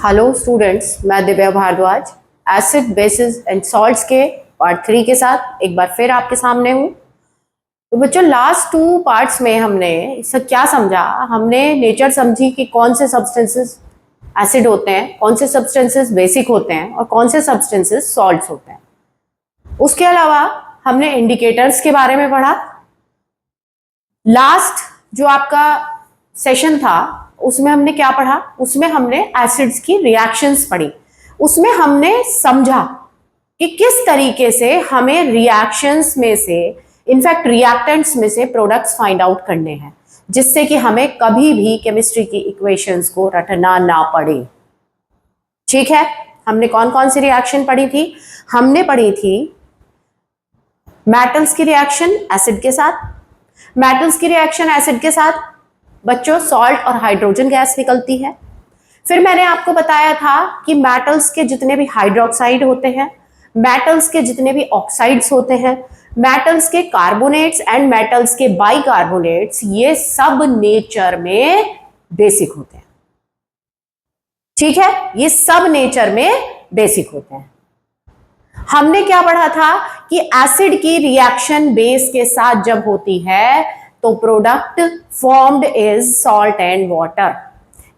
Hello students, मैं Divya Bhardwaj acid bases and salts के part 3 के साथ एक बार फिर आपके सामने हूँ। तो बच्चों, लास्ट 2 पार्ट्स में हमने इससे क्या समझा? हमने नेचर समझी कि कौन से सब्सटेंसेस एसिड होते हैं, कौन से सब्सटेंसेस बेसिक होते हैं और कौन से सब्सटेंसेस सॉल्ट्स होते हैं। उसके अलावा हमने इंडिकेटर्स के बारे में पढ़ा। लास्ट जो आपका सेशन था उसमें हमने क्या पढ़ा? उसमें हमने एसिड्स की रिएक्शंस पढ़ी। उसमें हमने समझा कि किस तरीके से हमें रिएक्शंस में से, इनफैक्ट रिएक्टेंट्स में से प्रोडक्ट्स फाइंड आउट करने हैं, जिससे कि हमें कभी भी केमिस्ट्री की इक्वेशंस को रटना ना पड़े। ठीक है, हमने कौन कौन सी रिएक्शन पढ़ी थी? हमने पढ़ी थी मेटल्स की रिएक्शन एसिड के साथ। मेटल्स की रिएक्शन एसिड के साथ बच्चों सॉल्ट और हाइड्रोजन गैस निकलती है। फिर मैंने आपको बताया था कि मेटल्स के जितने भी हाइड्रोक्साइड होते हैं, मेटल्स के जितने भी ऑक्साइड्स होते हैं, मेटल्स के कार्बोनेट्स एंड मेटल्स के बाइकार्बोनेट्स, ये सब नेचर में बेसिक होते हैं। ठीक है, ये सब नेचर में बेसिक होते हैं। हमने क्या पढ़ा था कि एसिड की रिएक्शन बेस के साथ जब होती है तो product formed is salt and water.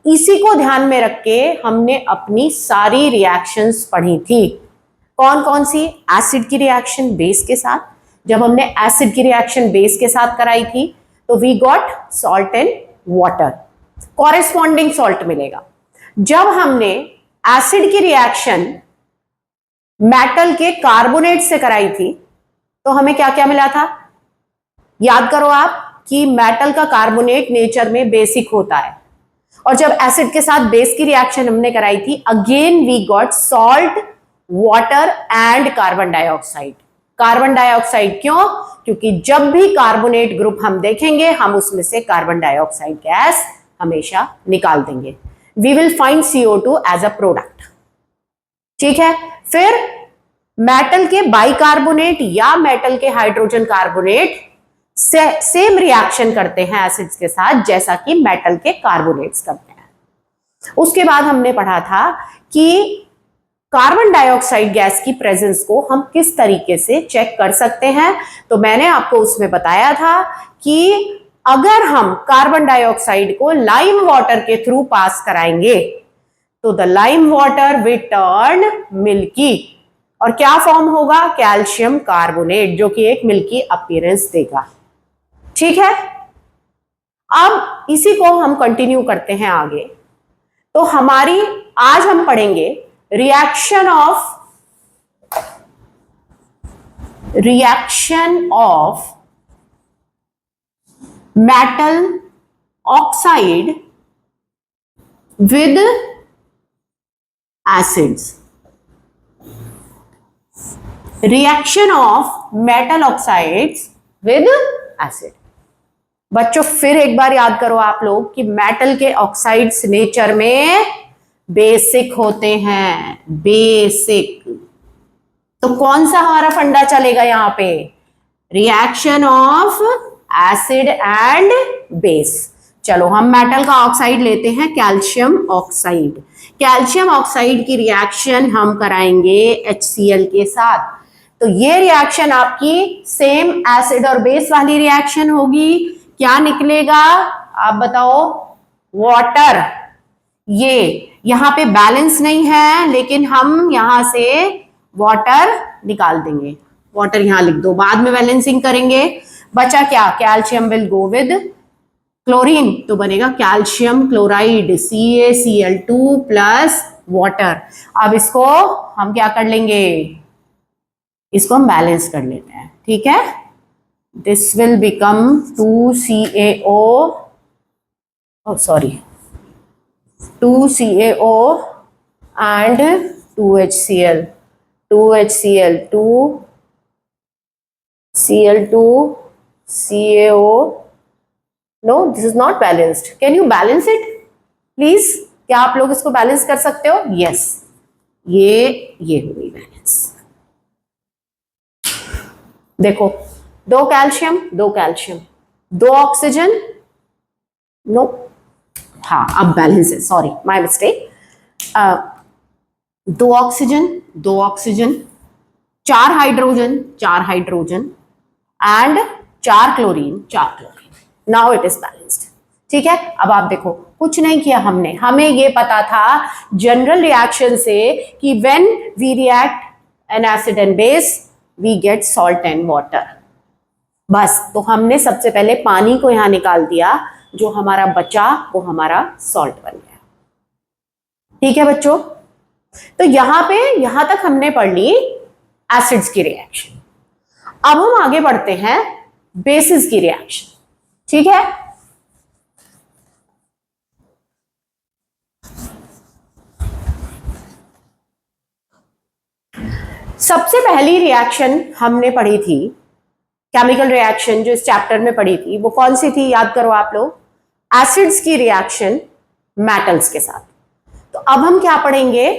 इसी को ध्यान में रख के हमने अपनी सारी रिएक्शंस पढ़ी थी। कौन कौन सी? एसिड की रिएक्शन बेस के साथ। जब हमने एसिड की रिएक्शन बेस के साथ कराई थी तो we got salt and water, corresponding salt मिलेगा। जब हमने एसिड की रिएक्शन मेटल के कार्बोनेट से कराई थी तो हमें क्या क्या मिला था? याद करो आप कि मेटल का कार्बोनेट नेचर में बेसिक होता है, और जब एसिड के साथ बेस की रिएक्शन हमने कराई थी, again we got salt, water and carbon dioxide. Carbon dioxide क्यों? क्योंकि जब भी कार्बोनेट ग्रुप हम देखेंगे हम उसमें से कार्बन डाइऑक्साइड गैस हमेशा निकाल देंगे। We will find CO2 as a product. ठीक है, फिर मेटल के बाइकार्बोनेट या मेटल के हाइड्रोजन कार्बोनेट सेम रिएक्शन करते हैं एसिड्स के साथ जैसा कि मेटल के कार्बोनेट्स करते हैं। उसके बाद हमने पढ़ा था कि कार्बन डाइऑक्साइड गैस की प्रेजेंस को हम किस तरीके से चेक कर सकते हैं। तो मैंने आपको उसमें बताया था कि अगर हम कार्बन डाइऑक्साइड को लाइम वाटर के थ्रू पास कराएंगे तो the lime water will turn milky, और क्या फॉर्म होगा? कैल्शियम कार्बोनेट, जो कि एक मिल्की अपीयरेंस देगा। ठीक है, अब इसी को हम कंटिन्यू करते हैं आगे। तो हमारी आज हम पढ़ेंगे reaction of metal oxide with acids. Reaction of metal oxides with acid. बच्चों, फिर एक बार याद करो आप लोग कि मेटल के ऑक्साइड्स नेचर में बेसिक होते हैं, बेसिक। तो कौन सा हमारा फंडा चलेगा यहां पे? Reaction of acid and base. चलो हम मेटल का ऑक्साइड लेते हैं, कैल्शियम ऑक्साइड। कैल्शियम ऑक्साइड की रिएक्शन हम कराएंगे HCl के साथ। तो ये रिएक्शन आपकी सेम एसिड और बेस वाली रिएक्शन होगी। क्या निकलेगा आप बताओ? वाटर। ये यहां पे बैलेंस नहीं है, लेकिन हम यहां से वाटर निकाल देंगे। वाटर यहां लिख दो, बाद में बैलेंसिंग करेंगे। बचा क्या? Calcium will go with chlorine, तो बनेगा calcium chloride, CaCl2 plus water. अब इसको हम क्या कर लेंगे? इसको हम बैलेंस कर लेते हैं। ठीक है, this will become 2CaO, oh sorry, 2CaO and 2HCl, 2HCl2, Cl2, CaO. No, this is not balanced. Can you balance it please? क्या आप लोग इसको बैलेंस कर सकते हो? Yes, ये हो गई बैलेंस। देखो, 2 कैल्शियम, 2 कैल्शियम, 2 ऑक्सीजन, नो, हाँ अब बैलेंस है, सॉरी माय मिस्टेक। दो ऑक्सीजन, दो ऑक्सीजन, चार हाइड्रोजन, चार हाइड्रोजन एंड चार क्लोरीन, चार chlorine. Now it is balanced. ठीक है, अब आप देखो कुछ नहीं किया हमने, हमें ये पता था जनरल रिएक्शन से कि when we react an acid and base we get salt and water. बस, तो हमने सबसे पहले पानी को यहां निकाल दिया, जो हमारा बचा वो हमारा सॉल्ट बन गया। ठीक है बच्चों, तो यहां तक हमने पढ़ ली एसिड्स की रिएक्शन। अब हम आगे बढ़ते हैं बेसिस की रिएक्शन। ठीक है, सबसे पहली रिएक्शन हमने पढ़ी थी, केमिकल रिएक्शन जो इस चैप्टर में पढ़ी थी, वो कौन सी थी याद करो आप लोग? एसिड्स की रिएक्शन मेटल्स के साथ। तो अब हम क्या पढ़ेंगे?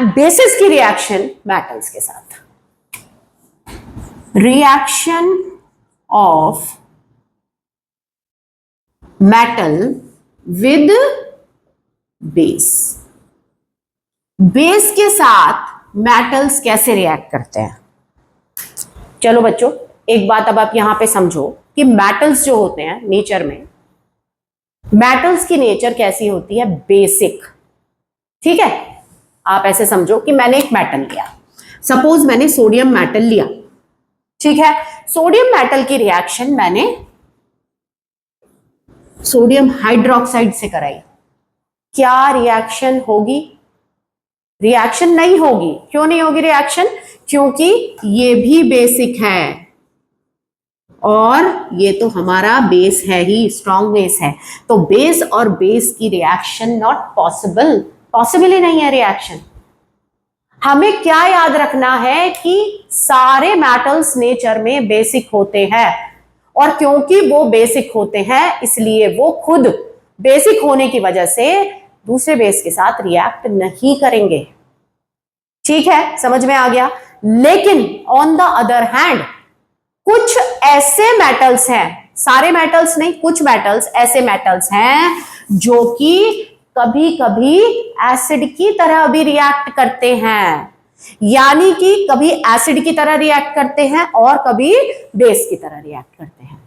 बेसिस की रिएक्शन मेटल्स के साथ। Reaction of metal with base. Base के साथ मेटल्स कैसे रिएक्ट करते हैं? चलो बच्चों, एक बात अब आप यहां पे समझो कि मेटल्स जो होते हैं नेचर में, मेटल्स की नेचर कैसी होती है? बेसिक। ठीक है, आप ऐसे समझो कि मैंने एक मेटल लिया, सपोज मैंने सोडियम मेटल लिया। ठीक है, सोडियम मेटल की रिएक्शन मैंने सोडियम हाइड्रोक्साइड से कराई। क्या रिएक्शन होगी? रिएक्शन नहीं होगी। क्यों नहीं होगी रिएक्शन? क्योंकि ये भी बेसिक है और ये तो हमारा बेस है ही, स्ट्रॉन्ग बेस है। तो बेस और बेस की रिएक्शन नॉट पॉसिबल, पॉसिबल ही नहीं है रिएक्शन। हमें क्या याद रखना है कि सारे मेटल्स नेचर में बेसिक होते हैं, और क्योंकि वो बेसिक होते हैं इसलिए वो खुद बेसिक होने की वजह से दूसरे बेस के साथ रिएक्ट नहीं करेंगे। ठीक है, समझ में आ गया? लेकिन ऑन द अदर हैंड कुछ ऐसे मेटल्स हैं, सारे मेटल्स नहीं, कुछ मेटल्स ऐसे मेटल्स हैं जो कि कभी कभी एसिड की तरह भी रिएक्ट करते हैं, यानी कि कभी एसिड की तरह रिएक्ट करते हैं और कभी बेस की तरह रिएक्ट करते हैं।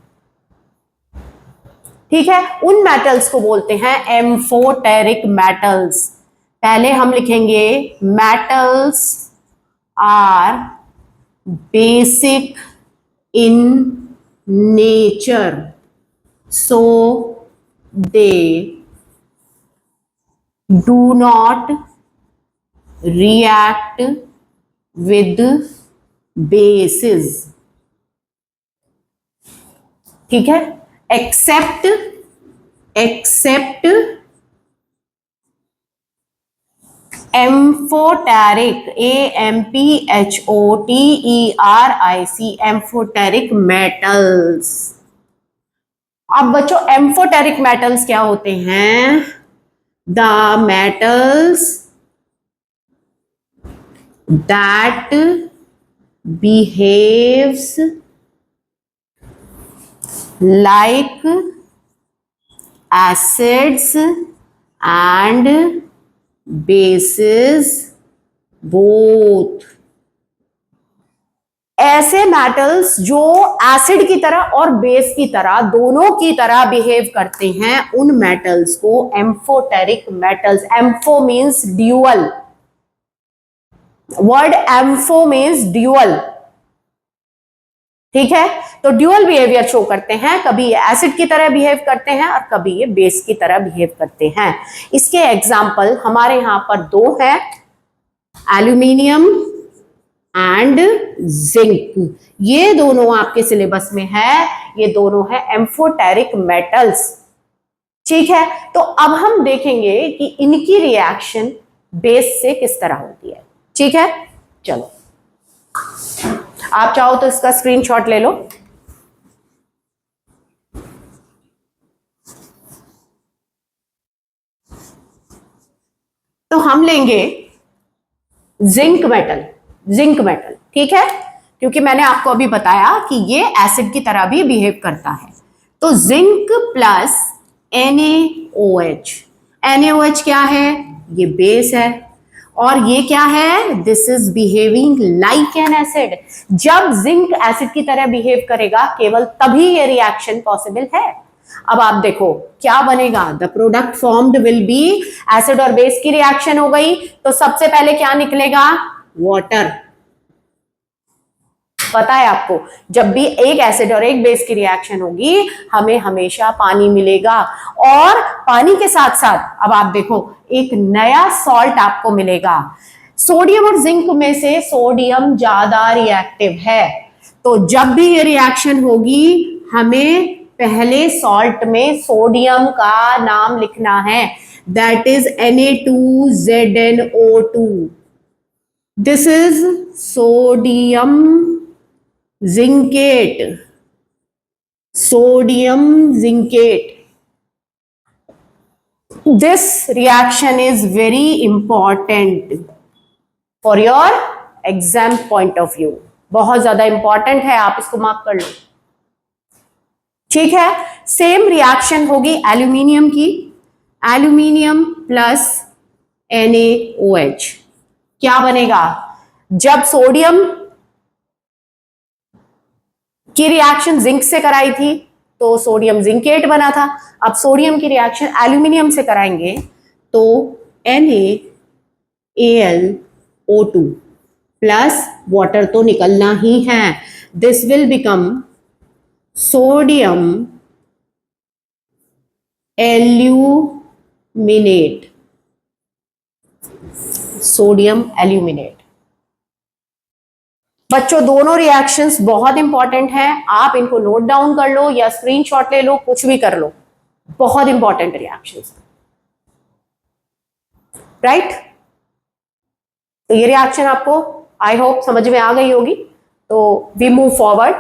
ठीक है, उन मेटल्स को बोलते हैं एम्फोटेरिक मेटल्स। पहले हम लिखेंगे metals are basic in nature, so they do not react with bases। ठीक है, except amphoteric, AMPHOTERIC, amphoteric metals. अब बच्चों एम्फोटेरिक मेटल्स क्या होते हैं? The metals that behaves like acids and bases both। ऐसे मेटल्स जो एसिड की तरह और बेस की तरह, दोनों की तरह बिहेव करते हैं, उन मेटल्स को amphoteric metals. Ampho means dual, word ampho means dual. ठीक है, तो ड्यूअल बिहेवियर शो करते हैं, कभी ये एसिड की तरह बिहेव करते हैं और कभी ये बेस की तरह बिहेव करते हैं। इसके एग्जाम्पल हमारे यहां पर दो हैं, एल्यूमिनियम एंड जिंक। ये दोनों आपके सिलेबस में है, ये दोनों है एम्फोटेरिक मेटल्स। ठीक है, तो अब हम देखेंगे कि इनकी रिएक्शन बेस से किस तरह होती है। ठीक है, चलो आप चाहो तो इसका स्क्रीनशॉट ले लो। तो हम लेंगे जिंक मेटल, जिंक मेटल। ठीक है, क्योंकि मैंने आपको अभी बताया कि ये एसिड की तरह भी बिहेव करता है। तो जिंक प्लस NaOH, NaOH क्या है? ये बेस है। और ये क्या है? This is behaving like an acid. जब जिंक एसिड की तरह बिहेव करेगा केवल तभी ये रिएक्शन पॉसिबल है। अब आप देखो क्या बनेगा, the product formed will be, acid और बेस की रिएक्शन हो गई तो सबसे पहले क्या निकलेगा? वाटर। पता है आपको, जब भी एक एसिड और एक बेस की रिएक्शन होगी हमें हमेशा पानी मिलेगा। और पानी के साथ साथ अब आप देखो एक नया सॉल्ट आपको मिलेगा। सोडियम और जिंक में से सोडियम ज्यादा रिएक्टिव है, तो जब भी ये रिएक्शन होगी हमें पहले सॉल्ट में सोडियम का नाम लिखना है, that is Na2ZnO2। This is sodium zincate, sodium zincate. This reaction is very important for your exam point of view. बहुत ज्यादा इंपॉर्टेंट है, आप इसको मार्क कर लो। ठीक है, सेम रिएक्शन होगी एल्यूमिनियम की, एल्यूमिनियम प्लस NaOH। क्या बनेगा? जब सोडियम की रिएक्शन जिंक से कराई थी तो सोडियम जिंकेट बना था। अब सोडियम की रिएक्शन एल्यूमिनियम से कराएंगे तो NaAlO2 प्लस वाटर तो निकलना ही है। This will become sodium aluminate, sodium aluminate. बच्चों दोनों रिएक्शंस बहुत इंपॉर्टेंट हैं, आप इनको नोट डाउन कर लो या स्क्रीनशॉट ले लो, कुछ भी कर लो, बहुत इंपॉर्टेंट रिएक्शंस, राइट? तो ये रिएक्शन आपको आई होप समझ में आ गई होगी। तो वी मूव फॉरवर्ड।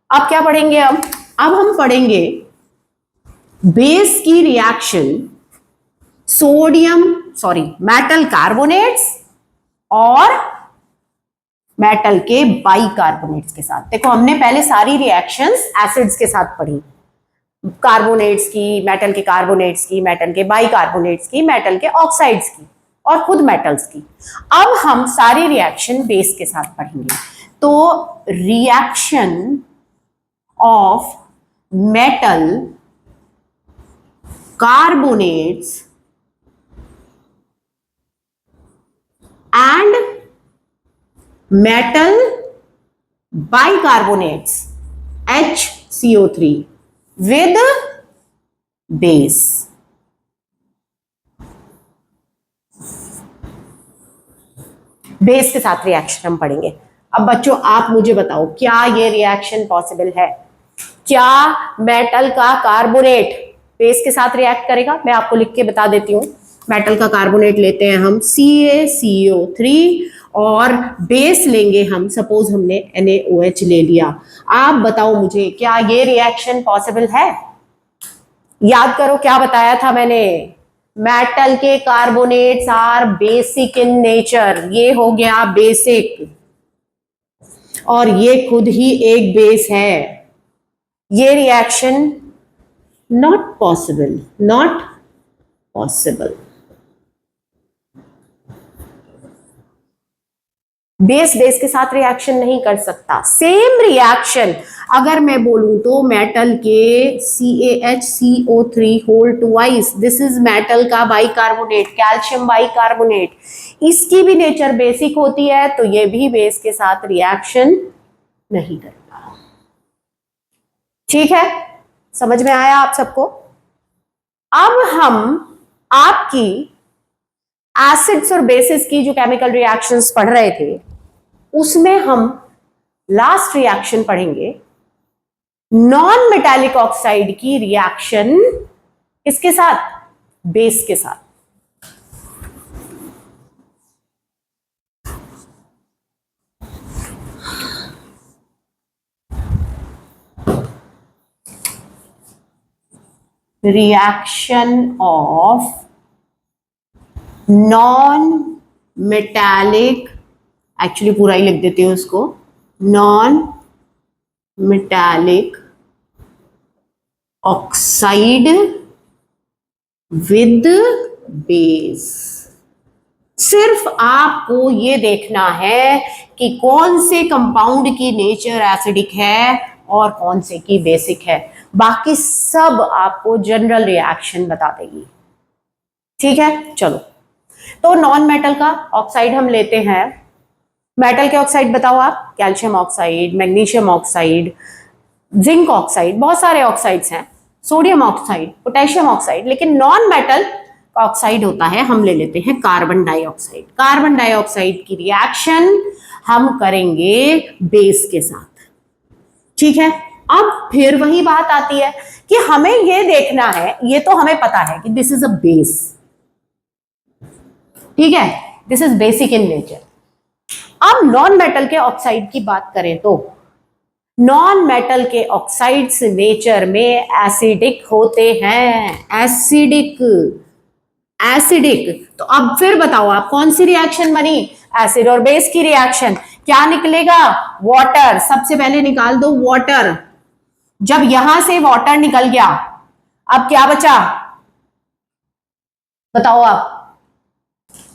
अब क्या पढ़ेंगे? अब हम पढ़ेंगे बेस की रिएक्शन मेटल कार्बोनेट्स और मेटल के बाइकार्बोनेट्स के साथ। देखो हमने पहले सारी रिएक्शंस एसिड्स के साथ पढ़ी, कार्बोनेट्स की, मेटल के कार्बोनेट्स की, मेटल के बाइकार्बोनेट्स की, मेटल के ऑक्साइड्स की और खुद मेटल्स की। अब हम सारी रिएक्शन बेस के साथ पढ़ेंगे। तो reaction of metal carbonates and metal bicarbonates HCO3 with base। Base के साथ रिएक्शन हम पढ़ेंगे। अब बच्चों आप मुझे बताओ क्या ये रिएक्शन पॉसिबल है? क्या मेटल का कार्बोनेट बेस के साथ रिएक्ट करेगा? मैं आपको लिख के बता देती हूं। मेटल का कार्बोनेट लेते हैं हम CaCO3 और बेस लेंगे हम, सपोज हमने NaOH ले लिया। आप बताओ मुझे क्या ये रिएक्शन पॉसिबल है? याद करो क्या बताया था मैंने, मेटल के carbonates are basic in nature, ये हो गया बेसिक और ये खुद ही एक बेस है। ये reaction not possible, not possible. Base के साथ रिएक्शन नहीं कर सकता। सेम रिएक्शन अगर मैं बोलूं तो मेटल के CaHCO3 whole twice, this is metal का बाइकार्बोनेट, कैल्शियम बाइकार्बोनेट, इसकी भी नेचर बेसिक होती है तो ये भी बेस के साथ रिएक्शन नहीं करता। ठीक है, समझ में आया आप सबको? अब हम आपकी एसिड्स और बेसिस की जो केमिकल रिएक्शंस पढ़ रहे थे उसमें हम लास्ट रिएक्शन पढ़ेंगे नॉन मेटालिक ऑक्साइड की रिएक्शन किसके साथ? बेस के साथ। Reaction of non metallic, actually पूरा ही लिख देती हूं उसको, non metallic oxide with base. सिर्फ आपको ये देखना है कि कौन से कंपाउंड की नेचर एसिडिक है और कौन से की बेसिक है, बाकी सब आपको जनरल रिएक्शन बता देगी। ठीक है, चलो। तो नॉन मेटल का ऑक्साइड हम लेते हैं। मेटल के ऑक्साइड बताओ आप, calcium oxide, magnesium oxide, zinc oxide, बहुत सारे ऑक्साइड्स हैं, सोडियम ऑक्साइड, पोटेशियम ऑक्साइड, लेकिन नॉन मेटल का ऑक्साइड होता है, हम ले लेते हैं कार्बन डाइऑक्साइड। कार्बन डाइऑक्साइड की रिएक्शन हम करेंगे बेस के साथ। ठीक है, अब फिर वही बात आती है कि हमें ये देखना है, ये तो हमें पता है कि दिस इज अ बेस, ठीक है, this is basic in nature. अब नॉन मेटल के ऑक्साइड की बात करें तो नॉन मेटल के ऑक्साइड्स नेचर में एसिडिक होते हैं, एसिडिक, एसिडिक। तो अब फिर बताओ आप कौन सी रिएक्शन बनी, एसिड और बेस की रिएक्शन। क्या निकलेगा, वाटर। सबसे पहले निकाल दो वाटर। जब यहां से वाटर निकल गया, अब क्या बचा बताओ आप।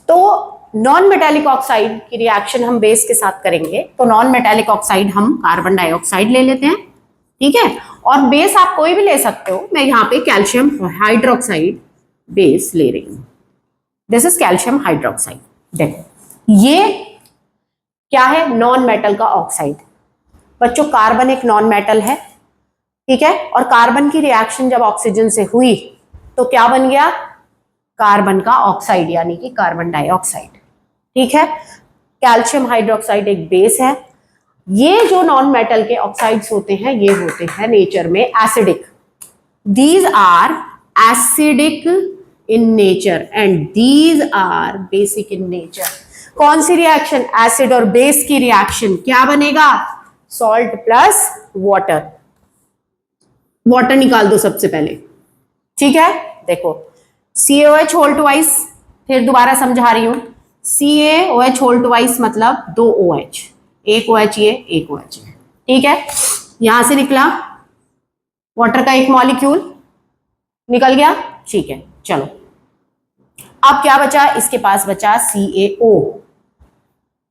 तो नॉन मेटालिक ऑक्साइड की रिएक्शन हम बेस के साथ करेंगे, तो नॉन मेटालिक ऑक्साइड हम कार्बन डाइऑक्साइड ले लेते हैं, ठीक है। और बेस आप कोई भी ले सकते हो, मैं यहां पे कैल्शियम हाइड्रोक्साइड बेस ले रही हूं, दिस इज कैल्शियम हाइड्रोक्साइड। देखो ये क्या है, नॉन मेटल का ऑक्साइड। बच्चों कार्बन एक नॉन मेटल है, ठीक है, और कार्बन की रिएक्शन जब ऑक्सीजन से हुई तो क्या बन गया, कार्बन का ऑक्साइड, यानी कि कार्बन डाइऑक्साइड। ठीक है, कैल्शियम हाइड्रोक्साइड एक बेस है। ये जो नॉन मेटल के ऑक्साइड्स होते हैं, ये होते हैं नेचर में acidic. These are acidic in nature and these are basic in nature. कौन सी रिएक्शन, एसिड और बेस की रिएक्शन, क्या बनेगा, सॉल्ट प्लस वाटर। वाटर निकाल दो सबसे पहले, ठीक है। देखो CaOH होल ट्वाइस, फिर दोबारा समझा रही हूं, CaOH होल ट्वाइस मतलब 2 OH, एक OH ये, एक OH है, ठीक है। यहां से निकला वाटर का एक मॉलिक्यूल निकल गया, ठीक है। चलो अब क्या बचा, इसके पास बचा CaO,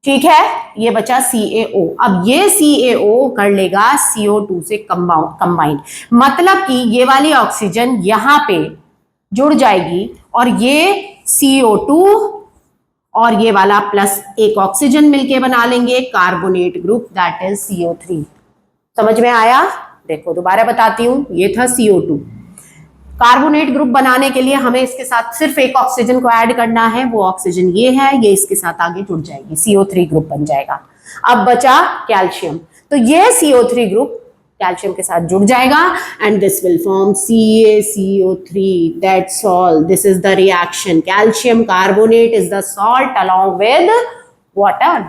ठीक है, ये बचा CaO। अब ये CaO कर लेगा CO2 से कंबाइंड, मतलब कि ये वाली ऑक्सीजन यहां पे जुड़ जाएगी और ये CO2 और ये वाला प्लस एक ऑक्सीजन मिलके बना लेंगे carbonate group, that is CO3। समझ में आया, देखो दोबारा बताती हूं, ये था CO2। कार्बोनेट ग्रुप बनाने के लिए हमें इसके साथ सिर्फ एक ऑक्सीजन को ऐड करना है, वो ऑक्सीजन ये है, ये इसके साथ आगे जुड़ जाएगी, CO3 ग्रुप बन जाएगा। अब बचा कैल्शियम, तो ये CO3 ग्रुप कैल्शियम के साथ जुड़ जाएगा and this will form CaCO3, that's all, this is the reaction. Calcium carbonate is the salt along with water.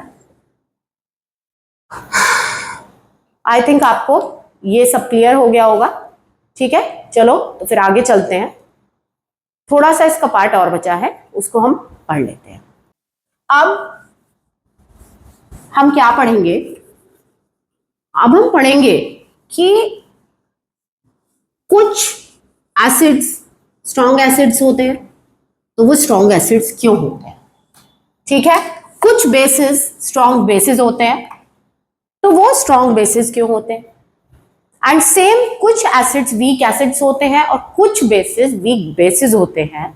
I think आपको ये सब क्लियर हो गया होगा, ठीक है। चलो तो फिर आगे चलते हैं, थोड़ा सा इसका पार्ट और बचा है, उसको हम पढ़ लेते हैं। अब हम क्या पढ़ेंगे, अब हम पढ़ेंगे कि कुछ एसिड्स स्ट्रॉन्ग एसिड्स होते हैं, तो वो स्ट्रॉन्ग एसिड्स क्यों होते हैं, ठीक है। कुछ बेसिस स्ट्रॉन्ग बेसिस होते हैं, तो वो स्ट्रॉन्ग बेसिस क्यों होते हैं। एंड सेम कुछ एसिड्स वीक एसिड्स होते हैं और कुछ बेसिस वीक बेसिस होते हैं,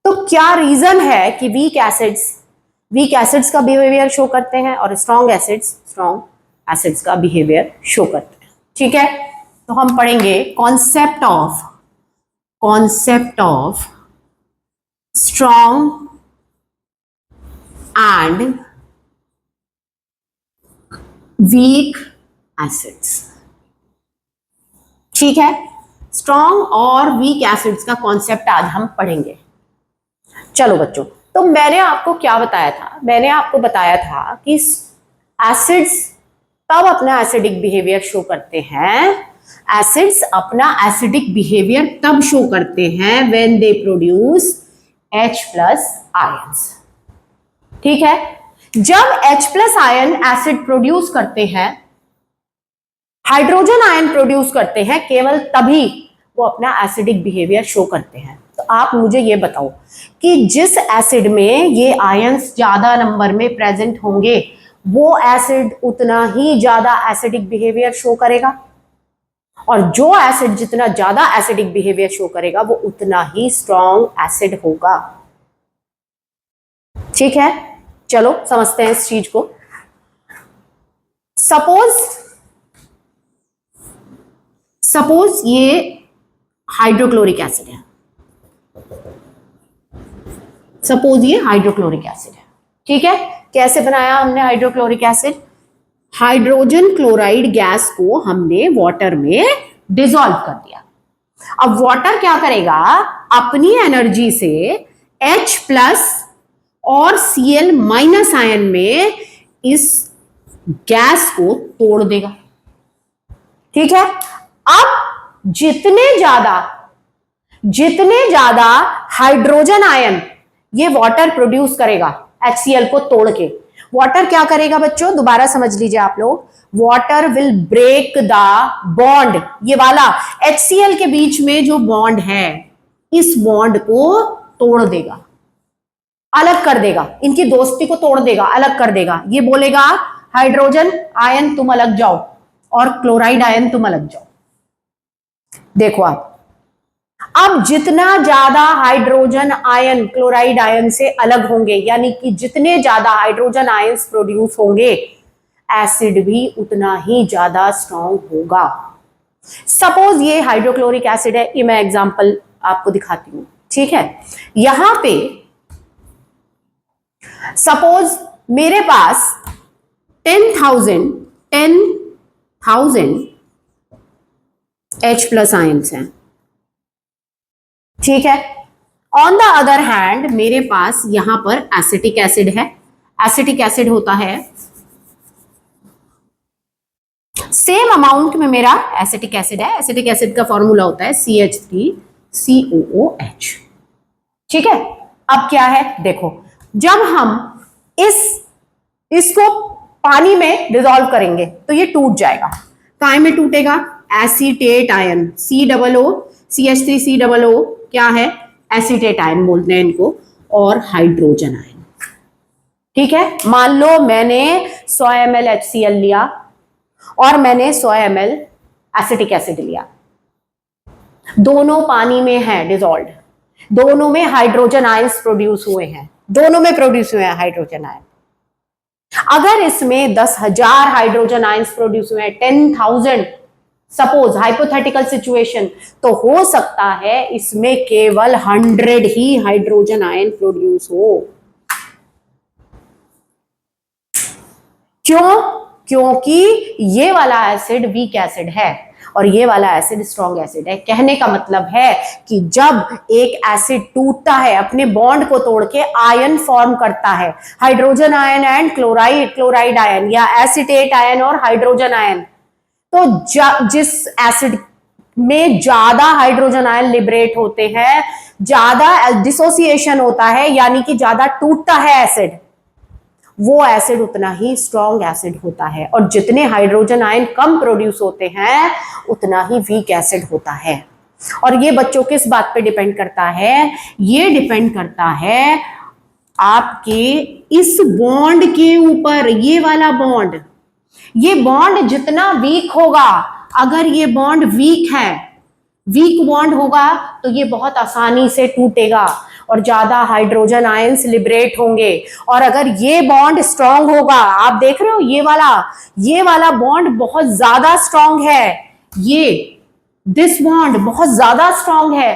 तो क्या रीजन है कि वीक एसिड्स का बिहेवियर शो करते हैं और स्ट्रॉन्ग एसिड्स का बिहेवियर शो करते हैं, ठीक है। तो हम पढ़ेंगे concept of strong and weak acids, ठीक है। स्ट्रॉन्ग और वीक एसिड्स का कॉन्सेप्ट आज हम पढ़ेंगे। चलो बच्चों, तो मैंने आपको क्या बताया था, मैंने आपको बताया था कि एसिड्स तब अपना एसिडिक बिहेवियर शो करते हैं, एसिड्स अपना एसिडिक बिहेवियर तब शो करते हैं when they produce H+ ions, ठीक है। जब H+ आयन एसिड प्रोड्यूस करते हैं, हाइड्रोजन आयन प्रोड्यूस करते हैं, केवल तभी वो अपना एसिडिक बिहेवियर शो करते हैं। तो आप मुझे ये बताओ कि जिस एसिड में ये आयंस ज्यादा नंबर में प्रेजेंट होंगे वो एसिड उतना ही ज्यादा एसिडिक बिहेवियर शो करेगा, और जो एसिड जितना ज्यादा एसिडिक बिहेवियर शो करेगा वो उतना ही स्ट्रॉन्ग एसिड होगा। ठीक है, चलो समझते हैं इस चीज को। सपोज ये हाइड्रोक्लोरिक एसिड है, सपोज ये हाइड्रोक्लोरिक एसिड है। ठीक है, कैसे बनाया हमने hydrochloric acid? Hydrogen chloride gas को हमने वाटर में डिसॉल्व कर दिया। अब वाटर क्या करेगा, अपनी एनर्जी से H प्लस और Cl माइनस आयन में इस गैस को तोड़ देगा। ठीक है, अब जितने ज्यादा हाइड्रोजन आयन ये वाटर प्रोड्यूस करेगा HCl को तोड़ के, वाटर क्या करेगा बच्चों, दोबारा समझ लीजिए आप लोग, water will break the bond, ये वाला HCl के बीच में जो बॉन्ड है इस बॉन्ड को तोड़ देगा, अलग कर देगा, इनकी दोस्ती को तोड़ देगा, अलग कर देगा। ये बोलेगा हाइड्रोजन आयन तुम अलग जाओ और क्लोराइड आयन तुम अलग जाओ। देखो आप, अब जितना ज्यादा हाइड्रोजन आयन क्लोराइड आयन से अलग होंगे, यानी कि जितने ज्यादा हाइड्रोजन आयंस प्रोड्यूस होंगे एसिड भी उतना ही ज्यादा स्ट्रॉन्ग होगा। सपोज ये हाइड्रोक्लोरिक एसिड है, ये मैं एग्जांपल आपको दिखाती हूं। ठीक है, यहां पे सपोज मेरे पास 10,000 H प्लस आयंस हैं। ठीक है, ऑन द अदर हैंड मेरे पास यहां पर एसिटिक एसिड है। एसिटिक एसिड होता है सेम अमाउंट में, मेरा एसिटिक एसिड है, एसिटिक एसिड का फॉर्मूला होता है CH3COOH। ठीक है, अब क्या है देखो, जब हम इसको पानी में डिसॉल्व करेंगे तो ये टूट जाएगा। काय में टूटेगा, एसीटेट आयन, CH3COO क्या है, एसीटेट आयन बोलते हैं इनको, और हाइड्रोजन आयन। ठीक है, मान लो मैंने 100 ml HCl लिया और मैंने 100 ml एसिटिक एसिड लिया, दोनों पानी में है डिसॉल्व, दोनों में हाइड्रोजन आयंस प्रोड्यूस हुए हैं, दोनों में प्रोड्यूस हुए हैं हाइड्रोजन आयन। अगर इसमें 10,000 हाइड्रोजन आयंस प्रोड्यूस हुए हैं, 10,000 सपोज हाइपोथेटिकल सिचुएशन, तो हो सकता है इसमें केवल 100 ही हाइड्रोजन आयन प्रोड्यूस हो। क्यों? क्योंकि ये वाला एसिड वीक एसिड है और ये वाला एसिड स्ट्रॉन्ग एसिड है। कहने का मतलब है कि जब एक एसिड टूटता है, अपने बॉन्ड को तोड़ के आयन फॉर्म करता है, hydrogen ion and chloride ion, या एसीटेट आयन और हाइड्रोजन आयन, तो जिस एसिड में ज्यादा हाइड्रोजन आयन लिबरेट होते हैं, ज्यादा डिसोसिएशन होता है, यानी कि ज्यादा टूटता है एसिड, वो एसिड उतना ही स्ट्रॉन्ग एसिड होता है। और जितने हाइड्रोजन आयन कम प्रोड्यूस होते हैं उतना ही वीक एसिड होता है। और ये बच्चों किस बात पे डिपेंड करता है? ये डिपेंड करता है आपके इस बॉन्ड के ऊपर। ये वाला बॉन्ड, ये बॉन्ड जितना वीक होगा, अगर ये बॉन्ड वीक है, वीक बॉन्ड होगा तो ये बहुत आसानी से टूटेगा और ज्यादा हाइड्रोजन आयंस लिबरेट होंगे। और अगर ये बॉन्ड स्ट्रांग होगा, आप देख रहे हो ये वाला बॉन्ड बहुत ज्यादा स्ट्रांग है, दिस बॉन्ड बहुत ज्यादा स्ट्रांग है,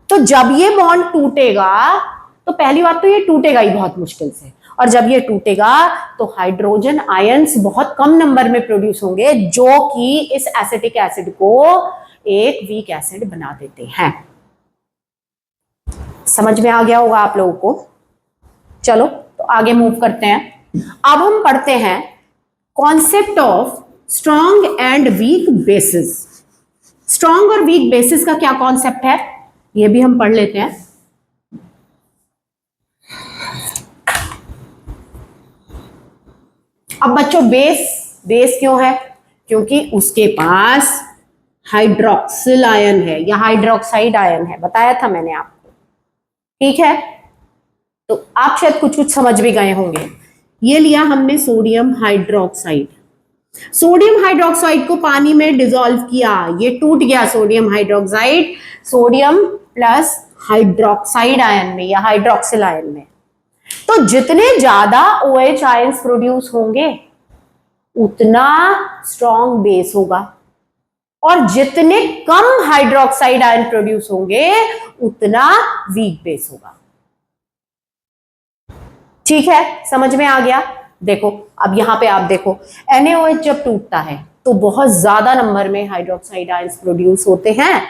तो जब ये बॉन्ड टूटेगा तो पहली बात तो ये टूटेगा ही बहुत मुश्किल से, और जब ये टूटेगा तो हाइड्रोजन आयंस बहुत कम नंबर में प्रोड्यूस होंगे, जो कि इस एसिटिक एसिड को एक वीक एसिड बना देते हैं। समझ में आ गया होगा आप लोगों को। चलो तो आगे मूव करते हैं। अब हम पढ़ते हैं concept of strong and weak bases. Strong और वीक बेसिस का क्या कॉन्सेप्ट है ये भी हम पढ़ लेते हैं। अब बच्चों बेस क्यों है? क्योंकि उसके पास हाइड्रोक्सिल आयन है या हाइड्रोक्साइड आयन है, बताया था मैंने आपको। ठीक है, तो आप शायद कुछ कुछ समझ भी गए होंगे। ये लिया हमने सोडियम हाइड्रोक्साइड। सोडियम हाइड्रोक्साइड को पानी में डिसॉल्व किया, ये टूट गया sodium hydroxide sodium plus hydroxide ion में या हाइड्रोक्सिल आयन में। तो जितने ज्यादा OH आयंस प्रोड्यूस होंगे उतना स्ट्रॉन्ग बेस होगा, और जितने कम हाइड्रोक्साइड आयन प्रोड्यूस होंगे उतना वीक बेस होगा। ठीक है, समझ में आ गया। देखो अब यहां पे आप देखो, NaOH जब टूटता है तो बहुत ज्यादा नंबर में हाइड्रोक्साइड आयंस प्रोड्यूस होते हैं,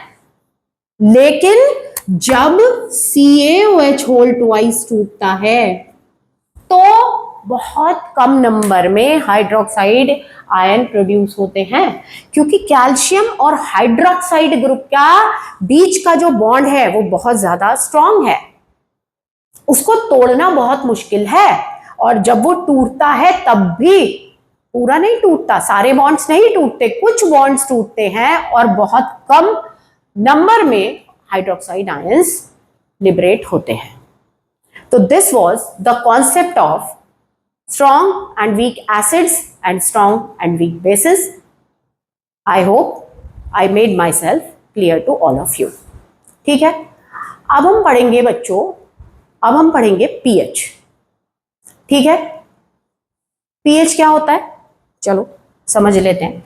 लेकिन जब CaOH होल ट्वाइस टूटता है तो बहुत कम नंबर में हाइड्रोक्साइड आयन प्रोड्यूस होते हैं, क्योंकि कैल्शियम और हाइड्रोक्साइड ग्रुप का बीच का जो बॉन्ड है वो बहुत ज्यादा स्ट्रॉन्ग है, उसको तोड़ना बहुत मुश्किल है। और जब वो टूटता है तब भी पूरा नहीं टूटता, सारे बॉन्ड्स नहीं टूटते, कुछ बॉन्ड्स टूटते हैं और बहुत कम नंबर में हाइड्रोक्साइड आयंस लिबरेट होते हैं। तो this was the concept of strong and weak acids and strong and weak bases. I hope I made myself clear to all of you. ठीक है, अब हम पढ़ेंगे बच्चों, अब हम पढ़ेंगे pH। ठीक है, pH क्या होता है, चलो समझ लेते हैं।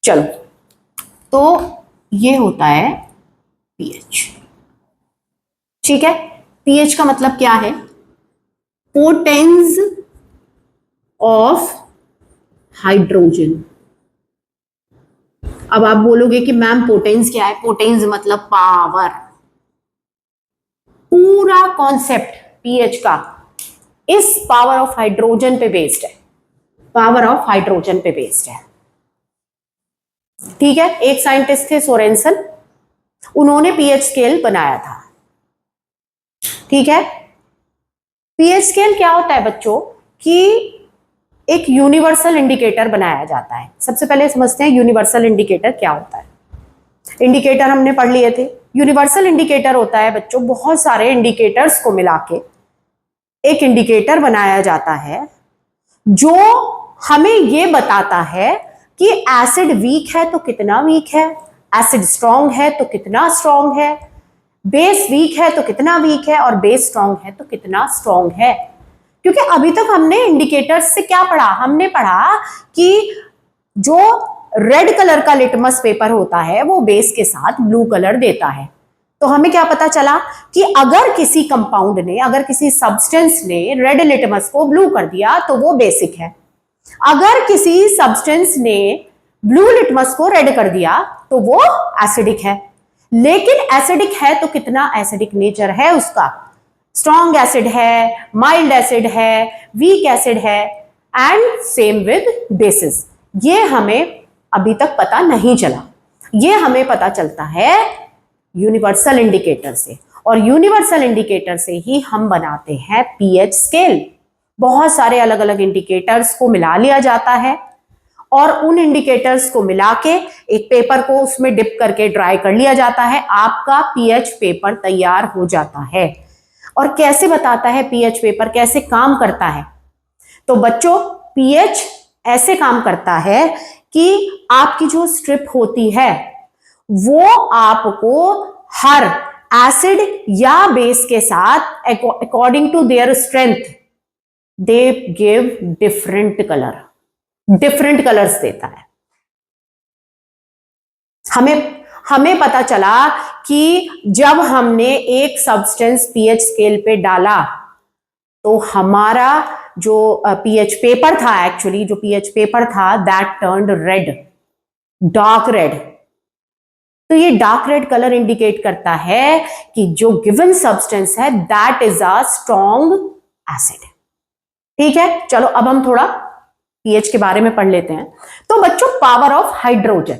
चलो, तो ये होता है pH। ठीक है, pH का मतलब क्या है, पोटेंस ऑफ हाइड्रोजन। अब आप बोलोगे कि मैम पोटेंस क्या है, पोटेंस मतलब पावर। पूरा कॉन्सेप्ट pH का इस पावर ऑफ हाइड्रोजन पे बेस्ड है, पावर ऑफ हाइड्रोजन पे बेस्ड है। ठीक है, एक साइंटिस्ट थे सोरेंसन, उन्होंने pH स्केल बनाया था। ठीक है, pH स्केल क्या होता है बच्चों, कि एक यूनिवर्सल इंडिकेटर बनाया जाता है। सबसे पहले समझते हैं यूनिवर्सल इंडिकेटर क्या होता है। इंडिकेटर हमने पढ़ लिए थे। यूनिवर्सल इंडिकेटर होता है बच्चों, बहुत सारे इंडिकेटर्स को मिला के एक इंडिकेटर बनाया जाता है जो हमें यह बताता है कि एसिड वीक है तो कितना वीक है, एसिड स्ट्रॉन्ग है तो कितना स्ट्रॉन्ग है, बेस वीक है तो कितना वीक है, और बेस स्ट्रॉन्ग है तो कितना स्ट्रॉन्ग है। क्योंकि अभी तक हमने इंडिकेटर्स से क्या पढ़ा, हमने पढ़ा कि जो रेड कलर का लिटमस पेपर होता है वो बेस के साथ ब्लू कलर देता है। तो हमें क्या पता चला कि अगर किसी कंपाउंड ने, अगर किसी सब्सटेंस ने रेड लिटमस को ब्लू कर दिया तो वो बेसिक है, अगर किसी सब्सटेंस ने ब्लू लिटमस को रेड कर दिया तो वो एसिडिक है। लेकिन एसिडिक है तो कितना एसिडिक नेचर है उसका, स्ट्रॉन्ग एसिड है, माइल्ड एसिड है, वीक एसिड है, एंड सेम विद बेसिस। ये हमें अभी तक पता नहीं चला, ये हमें पता चलता है यूनिवर्सल इंडिकेटर से, और यूनिवर्सल इंडिकेटर से ही हम बनाते हैं pH स्केल। बहुत सारे अलग अलग इंडिकेटर्स को मिला लिया जाता है और उन इंडिकेटर्स को मिला के एक पेपर को उसमें डिप करके ड्राई कर लिया जाता है, आपका pH पेपर तैयार हो जाता है। और कैसे बताता है pH पेपर, कैसे काम करता है, तो बच्चों pH ऐसे काम करता है कि आपकी जो स्ट्रिप होती है वो आपको हर एसिड या बेस के साथ according to their strength they give different colour, different colours देता है। हमें पता चला कि जब हमने एक सब्सटेंस pH स्केल पे डाला तो हमारा जो pH पेपर था, एक्चुअली जो pH पेपर था, that turned red, dark red. तो ये डार्क रेड कलर इंडिकेट करता है कि जो गिवन सब्सटेंस है that is a strong acid. ठीक है, चलो अब हम थोड़ा pH के बारे में पढ़ लेते हैं। तो बच्चों पावर ऑफ हाइड्रोजन,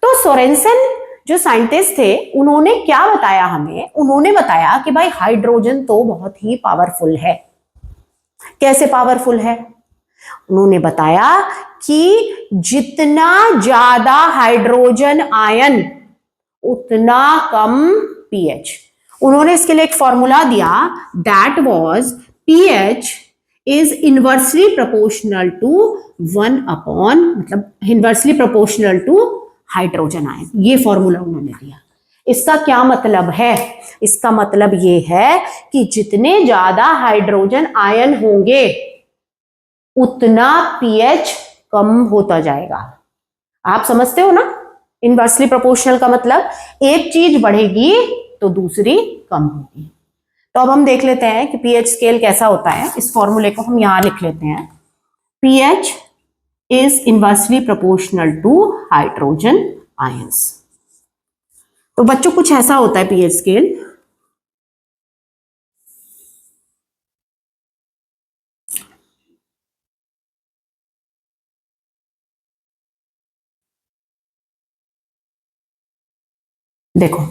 तो सोरेंसन जो साइंटिस्ट थे उन्होंने क्या बताया हमें, उन्होंने बताया कि भाई हाइड्रोजन तो बहुत ही पावरफुल है। कैसे पावरफुल है? उन्होंने बताया कि जितना ज्यादा हाइड्रोजन आयन उतना कम पीएच। उन्होंने इसके लिए एक फॉर्मूला दिया, that was pH is inversely proportional to 1 upon, मतलब inversely proportional to hydrogen ion. ये फॉर्मूला उन्होंने दिया। इसका क्या मतलब है? इसका मतलब ये है कि जितने ज्यादा हाइड्रोजन आयन होंगे उतना पीएच कम होता जाएगा। आप समझते हो ना? इनवर्सली प्रोपोर्शनल का मतलब एक चीज बढ़ेगी तो दूसरी कम होगी। तो अब हम देख लेते हैं कि पीएच स्केल कैसा होता है। इस फॉर्मूले को हम यहां लिख लेते हैं, pH is inversely proportional to hydrogen ions. तो बच्चों कुछ ऐसा होता है पीएच स्केल। देखो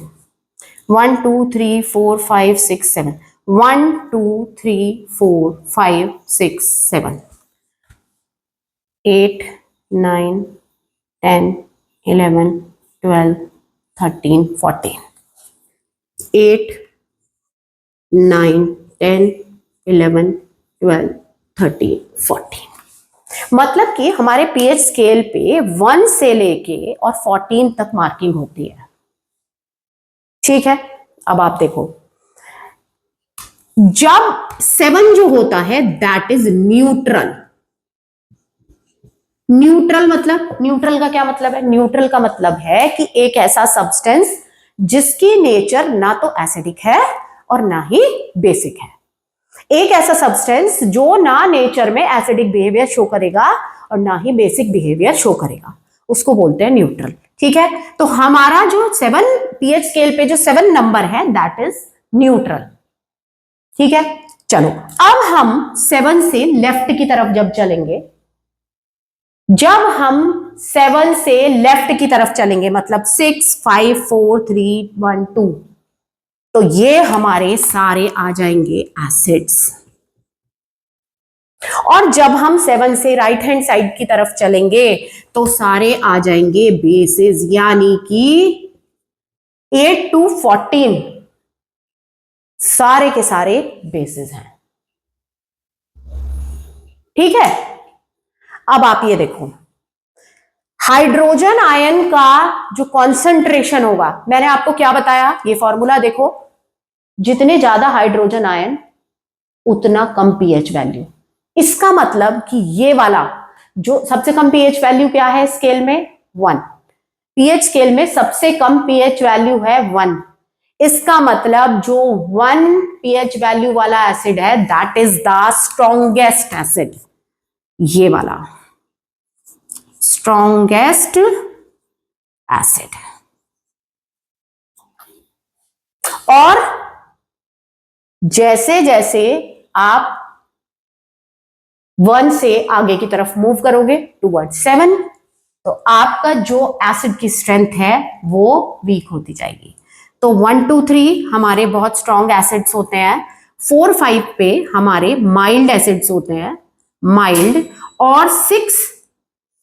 1 2 3 4 5 6 7, 1 2 3 4 5 6 7, 8 9 10 11 12 13 14, 8 9 10 11 12 13 14। मतलब कि हमारे पीएच स्केल पे 1 से लेके और 14 तक मार्किंग होती है। ठीक है, अब आप देखो, जब 7 जो होता है दैट इज न्यूट्रल। न्यूट्रल मतलब, न्यूट्रल का क्या मतलब है? न्यूट्रल का मतलब है कि एक ऐसा सब्सटेंस जिसकी नेचर ना तो एसिडिक है और ना ही बेसिक है। एक ऐसा सब्सटेंस जो ना नेचर में एसिडिक बिहेवियर शो करेगा और ना ही बेसिक बिहेवियर शो करेगा, उसको बोलते हैं न्यूट्रल। ठीक है, तो हमारा जो 7 पीएच स्केल पे जो 7 नंबर है दैट इज न्यूट्रल। ठीक है, चलो अब हम 7 से लेफ्ट की तरफ जब चलेंगे, जब हम 7 से लेफ्ट की तरफ चलेंगे मतलब 6 5 4 3 1 2, तो ये हमारे सारे आ जाएंगे एसिड्स। और जब हम 7 से राइट हैंड साइड की तरफ चलेंगे तो सारे आ जाएंगे बेसिस, यानी कि 8 to 14 सारे के सारे बेसिस हैं। ठीक है, अब आप ये देखो, हाइड्रोजन आयन का जो कॉन्सेंट्रेशन होगा, मैंने आपको क्या बताया, ये फॉर्मूला देखो, जितने ज्यादा हाइड्रोजन आयन उतना कम पीएच वैल्यू। इसका मतलब कि ये वाला जो सबसे कम पीएच वैल्यू क्या है स्केल में? 1। पीएच स्केल में सबसे कम पीएच वैल्यू है 1। इसका मतलब जो 1 पीएच वैल्यू वाला एसिड है that is the strongest acid. ये वाला स्ट्रॉन्गेस्ट एसिड। और जैसे जैसे आप 1 से आगे की तरफ मूव करोगे टुवर्ड 7, तो आपका जो एसिड की स्ट्रेंथ है वो वीक होती जाएगी। तो 1 2 3 हमारे बहुत स्ट्रॉन्ग एसिड्स होते हैं, 4 5 पे हमारे माइल्ड एसिड्स होते हैं, माइल्ड, और 6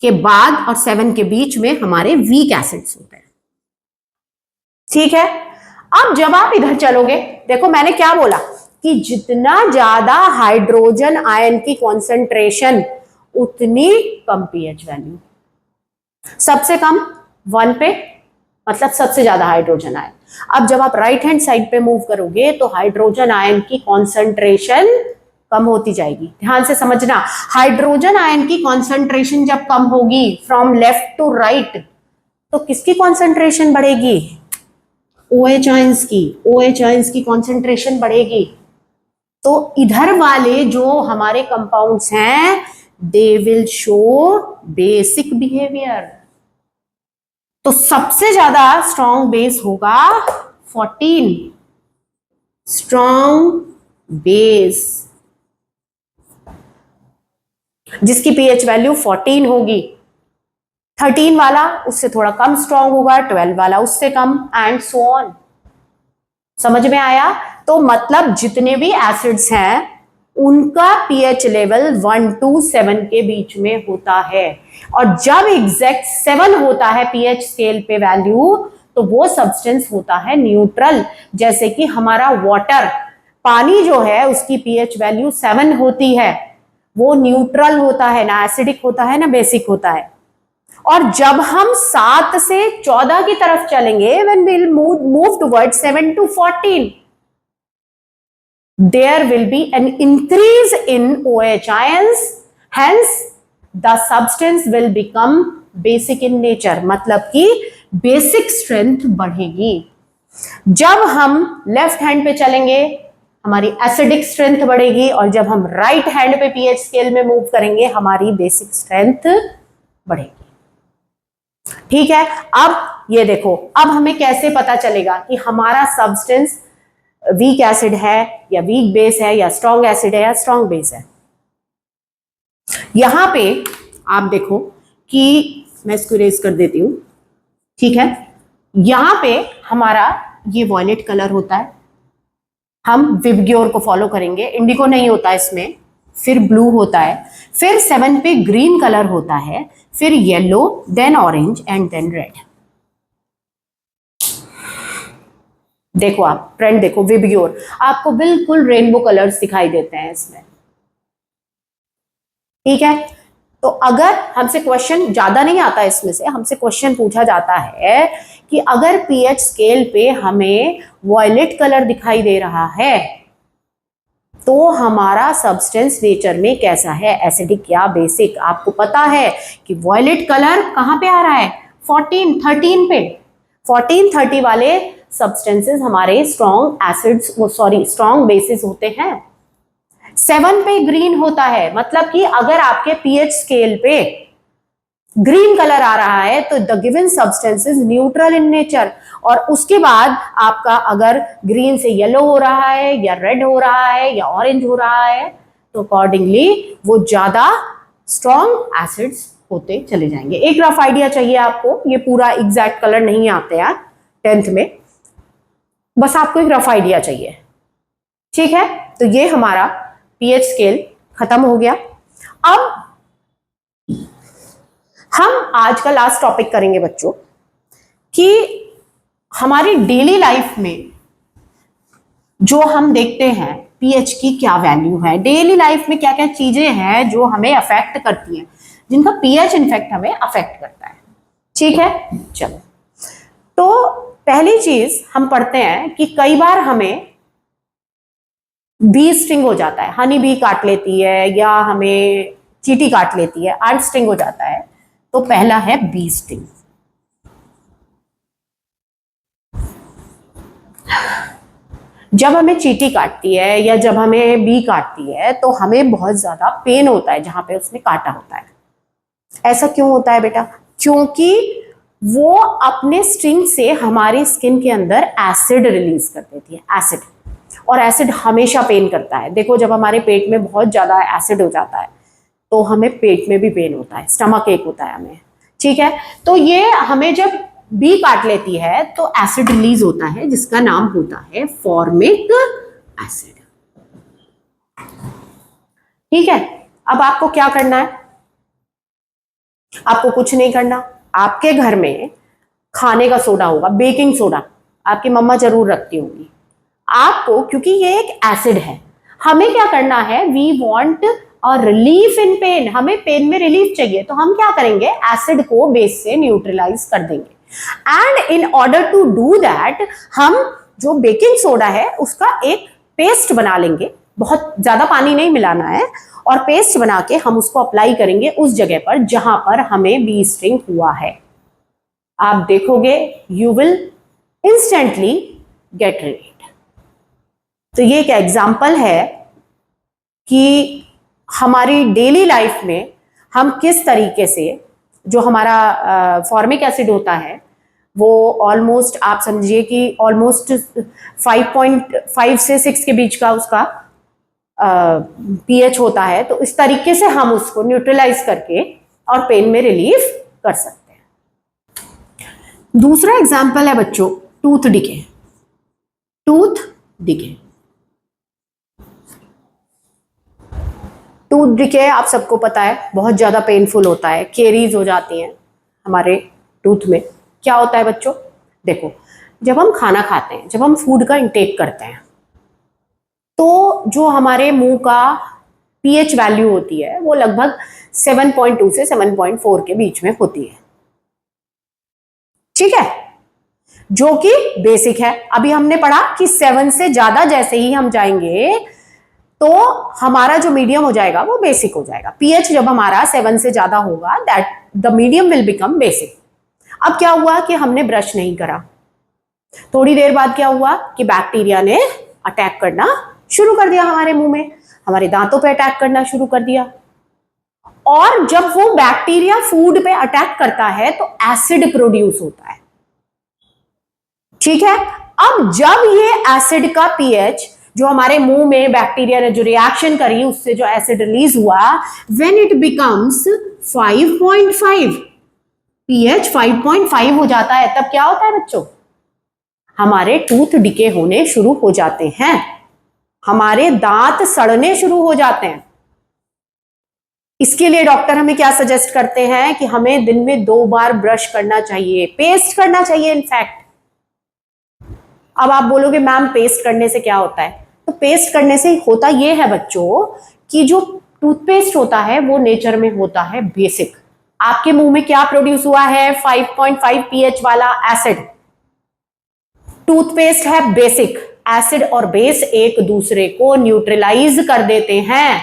के बाद और 7 के बीच में हमारे वीक एसिड्स होते हैं। ठीक है, अब जब आप इधर चलोगे, देखो मैंने क्या बोला कि जितना ज्यादा हाइड्रोजन आयन की कॉन्सेंट्रेशन उतनी कम पीएच वैल्यू। सबसे कम 1 पे, मतलब सबसे ज्यादा हाइड्रोजन आयन। अब जब आप राइट हैंड साइड पे मूव करोगे तो हाइड्रोजन आयन की कॉन्सेंट्रेशन कम होती जाएगी। ध्यान से समझना, हाइड्रोजन आयन की कॉन्सेंट्रेशन जब कम होगी फ्रॉम लेफ्ट टू राइट, तो किसकी कॉन्सेंट्रेशन बढ़ेगी? OH आयंस की। OH आयंस की कॉन्सेंट्रेशन बढ़ेगी। तो इधर वाले जो हमारे कंपाउंड्स हैं they will show basic behaviour. तो सबसे ज्यादा स्ट्रॉन्ग बेस होगा 14, स्ट्रॉन्ग बेस जिसकी पीएच वैल्यू 14 होगी। 13 वाला उससे थोड़ा कम स्ट्रांग होगा, 12 वाला उससे कम, एंड सो ऑन। समझ में आया? तो मतलब जितने भी एसिड्स हैं उनका पीएच लेवल 1 to 7 के बीच में होता है, और जब एग्जैक्ट 7 होता है पीएच स्केल पे वैल्यू, तो वो सब्सटेंस होता है न्यूट्रल। जैसे कि हमारा वाटर, पानी जो है उसकी पीएच वैल्यू 7 होती है, वो न्यूट्रल होता है, ना एसिडिक होता है ना बेसिक होता है। और जब हम 7 से 14 की तरफ चलेंगे, when we'll move towards 7 to 14, there will be an increase in OH ions, hence the substance will become basic in nature, मतलब कि बेसिक स्ट्रेंथ बढ़ेगी। जब हम लेफ्ट हैंड पे चलेंगे हमारी एसिडिक स्ट्रेंथ बढ़ेगी, और जब हम राइट हैंड पे पीएच स्केल में मूव करेंगे हमारी बेसिक स्ट्रेंथ बढ़ेगी। ठीक है, अब ये देखो, अब हमें कैसे पता चलेगा कि हमारा सब्सटेंस वीक एसिड है या वीक बेस है, या स्ट्रॉन्ग एसिड है या स्ट्रॉन्ग बेस है? यहां पे आप देखो कि मैं इसको इरेज कर देती हूं, ठीक है। यहां पे हमारा ये वॉयलेट कलर होता है, हम विबग्योर को फॉलो करेंगे, इंडिगो नहीं होता इसमें, फिर ब्लू होता है, फिर 7 पे ग्रीन कलर होता है, फिर yellow, then orange and then red. देखो आप फ्रेंड, देखो विबग्योर, आपको बिल्कुल रेनबो कलर्स दिखाई देते हैं इसमें, ठीक है। तो अगर हमसे क्वेश्चन ज्यादा नहीं आता इसमें से, हमसे क्वेश्चन पूछा जाता है कि अगर पीएच स्केल पे हमें वॉयलेट कलर दिखाई दे रहा है तो हमारा सब्सटेंस नेचर में कैसा है, एसिडिक या बेसिक? आपको पता है कि वॉयलेट कलर कहां पे आ रहा है? 14, 13 पे। 14, 30 वाले सब्सटेंसेस हमारे स्ट्रॉन्ग एसिड्स, वो सॉरी स्ट्रॉन्ग बेसिस होते हैं। 7 पे ग्रीन होता है, मतलब कि अगर आपके पीएच स्केल पे ग्रीन कलर आ रहा है तो the given substance is neutral in nature, और उसके बाद आपका अगर ग्रीन से येलो हो रहा है या रेड हो रहा है या ऑरेंज हो रहा है तो अकॉर्डिंगली वो ज्यादा स्ट्रॉन्ग एसिड्स होते चले जाएंगे। एक रफ आइडिया चाहिए आपको, ये पूरा एग्जैक्ट कलर नहीं आते यार 10th में, बस आपको एक रफ आइडिया चाहिए, ठीक है। तो ये हमारा पीएच स्केल खत्म हो गया। अब हम आज का लास्ट टॉपिक करेंगे बच्चों कि हमारी डेली लाइफ में जो हम देखते हैं पीएच की क्या वैल्यू है, डेली लाइफ में क्या क्या चीजें हैं जो हमें अफेक्ट करती हैं, जिनका पीएच इनफेक्ट हमें अफेक्ट करता है, ठीक है। चलो, तो पहली चीज हम पढ़ते हैं कि कई बार हमें बी स्टिंग हो जाता है, हनी बी काट लेती है या हमें चींटी काट लेती है, आंट स्टिंग हो जाता है। तो पहला है बी स्टिंग। जब हमें चींटी काटती है या जब हमें बी काटती है तो हमें बहुत ज्यादा पेन होता है जहां पे उसने काटा होता है। ऐसा क्यों होता है बेटा? क्योंकि वो अपने स्टिंग से हमारी स्किन के अंदर एसिड रिलीज कर देती है, एसिड, और एसिड हमेशा पेन करता है। देखो, जब हमारे पेट में बहुत ज्यादा एसिड हो जाता है तो हमें पेट में भी पेन होता है, स्टमक एक होता है हमें, ठीक है। तो ये हमें जब बी काट लेती है तो एसिड रिलीज होता है जिसका नाम होता है फॉर्मिक एसिड, ठीक है। अब आपको क्या करना है? आपको कुछ नहीं करना, आपके घर में खाने का सोडा होगा, बेकिंग सोडा आपकी मम्मा जरूर रखती होंगी। आपको, क्योंकि ये एक एसिड है, हमें क्या करना है, वी वॉन्ट और रिलीफ इन पेन, हमें पेन में रिलीफ चाहिए, तो हम क्या करेंगे, एसिड को बेस से न्यूट्रलाइज कर देंगे। And in order to do that हम जो बेकिंग सोडा है उसका एक पेस्ट बना लेंगे, बहुत ज्यादा पानी नहीं मिलाना है, और पेस्ट बना के हम उसको अप्लाई करेंगे उस जगह पर जहां पर हमें बी स्टिंग हुआ है। आप देखोगे you will instantly get relief. तो ये एक एग्जाम्पल है कि हमारी डेली लाइफ में हम किस तरीके से, जो हमारा फॉर्मिक एसिड होता है वो ऑलमोस्ट, आप समझिए कि ऑलमोस्ट 5.5 से 6 के बीच का उसका पीएच होता है, तो इस तरीके से हम उसको न्यूट्रलाइज करके और पेन में रिलीफ कर सकते हैं। दूसरा एग्जाम्पल है बच्चों tooth decay. Tooth decay, tooth decay आप सबको पता है बहुत ज्यादा पेनफुल होता है, केरीज हो जाती हैं हमारे टूथ में। क्या होता है बच्चों, देखो जब हम खाना खाते हैं, जब हम फूड का इंटेक करते हैं, तो जो हमारे मुंह का पीएच वैल्यू होती है वो लगभग 7.2 से 7.4 के बीच में होती है, ठीक है, जो कि बेसिक है। अभी हमने पढ़ा कि 7 से ज्यादा जैसे ही हम जाएंगे तो हमारा जो मीडियम हो जाएगा वो बेसिक हो जाएगा। पीएच जब हमारा 7 से ज्यादा होगा, that the medium will become basic. अब क्या हुआ कि हमने ब्रश नहीं करा, थोड़ी देर बाद क्या हुआ कि बैक्टीरिया ने अटैक करना शुरू कर दिया हमारे मुंह में, हमारे दांतों पे अटैक करना शुरू कर दिया। और जब वो बैक्टीरिया फूड पे अटैक करता है तो एसिड प्रोड्यूस होता है, ठीक है। अब जब ये एसिड का पीएच, जो हमारे मुंह में बैक्टीरिया ने जो रिएक्शन करी उससे जो एसिड रिलीज हुआ, व्हेन इट बिकम्स 5.5, पीएच 5.5 हो जाता है, तब क्या होता है बच्चों, हमारे टूथ डिके होने शुरू हो जाते हैं, हमारे दांत सड़ने शुरू हो जाते हैं। इसके लिए डॉक्टर हमें क्या सजेस्ट करते हैं कि हमें दिन में 2 बार ब्रश करना चाहिए, पेस्ट करना चाहिए इनफैक्ट। अब आप बोलोगे मैम पेस्ट करने से क्या होता है, तो पेस्ट करने से होता यह है बच्चों कि जो टूथपेस्ट होता है वो नेचर में होता है बेसिक। आपके मुंह में क्या प्रोड्यूस हुआ है, 5.5 पीएच वाला एसिड, टूथपेस्ट है बेसिक। एसिड और बेस एक दूसरे को न्यूट्रलाइज कर देते हैं